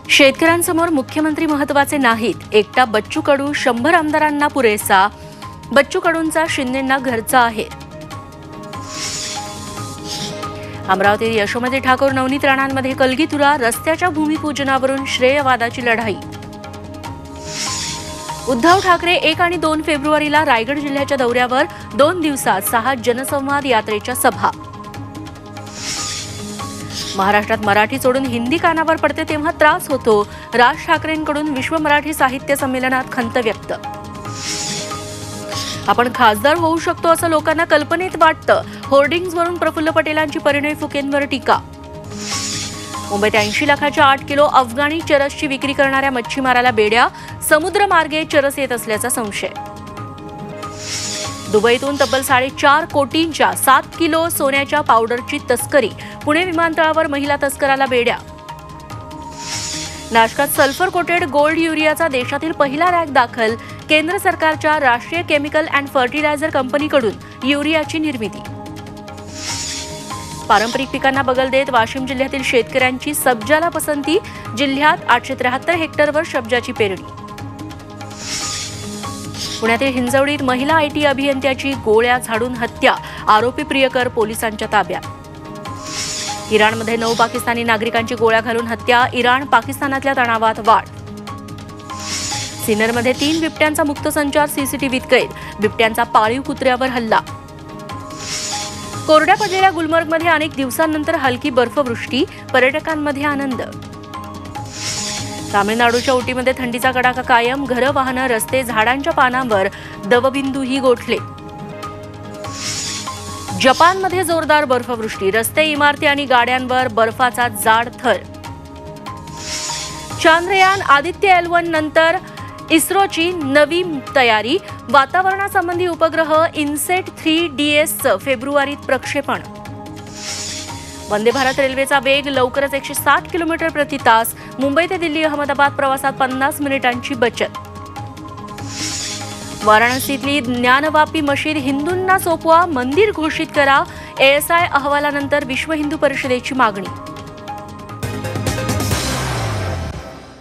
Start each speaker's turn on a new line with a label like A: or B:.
A: शेतकऱ्यांसमोर मुख्यमंत्री महत्त्वाचे नाहीत, एकटा बच्चू कडू 100 आमदारांना पुरेसा, बच्चू कडूंचा शिंदेंना घरचा आहे। अमरावती यशोमती ठाकूर नवनीत राणांमध्ये कलगीतुरा, रस्त्याच्या भूमिपूजनावरून श्रेयवादाची लढाई। उद्धव ठाकरे 1 आणि 2 फेब्रुवारीला रायगड जिल्ह्याच्या दौऱ्यावर, 2 दिवसात 6 जनसंवाद यात्रेच्या सभा। महाराष्ट्रात मराठी सोडून हिंदी कानावर पडते तेव्हा त्रास होतो, राज ठाकरेंकडून विश्व मराठी साहित्य संमेलनात खंत व्यक्त। आपण खासदार होऊ शकतो असं लोकांना कल्पनेत वाटतं, होर्डिंग्जवरून प्रफुल्ल पटेलांची परिणय फुकेंवर टीका। मुंबईत 80 लाखाच्या 8 किलो अफगाणी चरसची विक्री करणाऱ्या मच्छीमाराला बेड्या, समुद्रमार्गे चरस येत असल्याचा संशय। दुबईतून तब्बल 4.5 कोटींच्या 7 किलो सोन्याच्या पावडरची तस्करी, पुणे विमानतळावर महिला तस्कराला बेड्या। नाशकात सल्फर कोटेड गोल्ड युरियाचा देशातील पहिला रॅक दाखल, केंद्र सरकारच्या राष्ट्रीय केमिकल अँड फर्टिलायझर कंपनीकडून युरियाची निर्मिती। पारंपरिक पिकांना बगल देत वाशिम जिल्ह्यातील शेतकऱ्यांची सब्जाला पसंती, जिल्ह्यात 873 हेक्टरवर सब्जाची पेरणी। पुण्यातील हिंजवडीत महिला IT अभियंत्याची गोळ्या झाडून हत्या, आरोपी प्रियकर पोलिसांच्या ताब्यात। इराणमध्ये 9 पाकिस्तानी नागरिकांची गोळ्या घालून हत्या, इराण पाकिस्तानातल्या तणावात वाढ। सिन्नरमध्ये 3 बिबट्यांचा मुक्त संचार, CCTVत कैद, बिबट्यांचा पाळीव कुत्र्यावर हल्ला। कोरड्या पडलेल्या गुलमर्गमध्ये अनेक दिवसांनंतर हलकी बर्फवृष्टी, पर्यटकांमध्ये आनंद। तामिळनाडूच्या उटीमध्ये थंडीचा कडाका कायम, घरं, वाहनं, रस्ते, झाडांच्या पानांवर दवबिंदूही गोठले। जपानमध्ये जोरदार बर्फवृष्टी, रस्ते, इमारती आणि गाड्यांवर बर्फाचा जाड थर। चांद्रयान आदित्य L1 नंतर इस्रोची नवी तयारी, वातावरणासंबंधी उपग्रह इन्सेट 3DS फेब्रुवारीत प्रक्षेपण। वंदे भारत रेल्वेचा वेग लवकरच 160 किलोमीटर प्रति तास, मुंबई ते दिल्ली अहमदाबाद प्रवासात 50 मिनिटांची बचत। वाराणसीतली ज्ञानवापी मशीद हिंदूंना सोपवा, मंदिर घोषित करा, ASI अहवालानंतर विश्व हिंदू परिषदेची मागणी।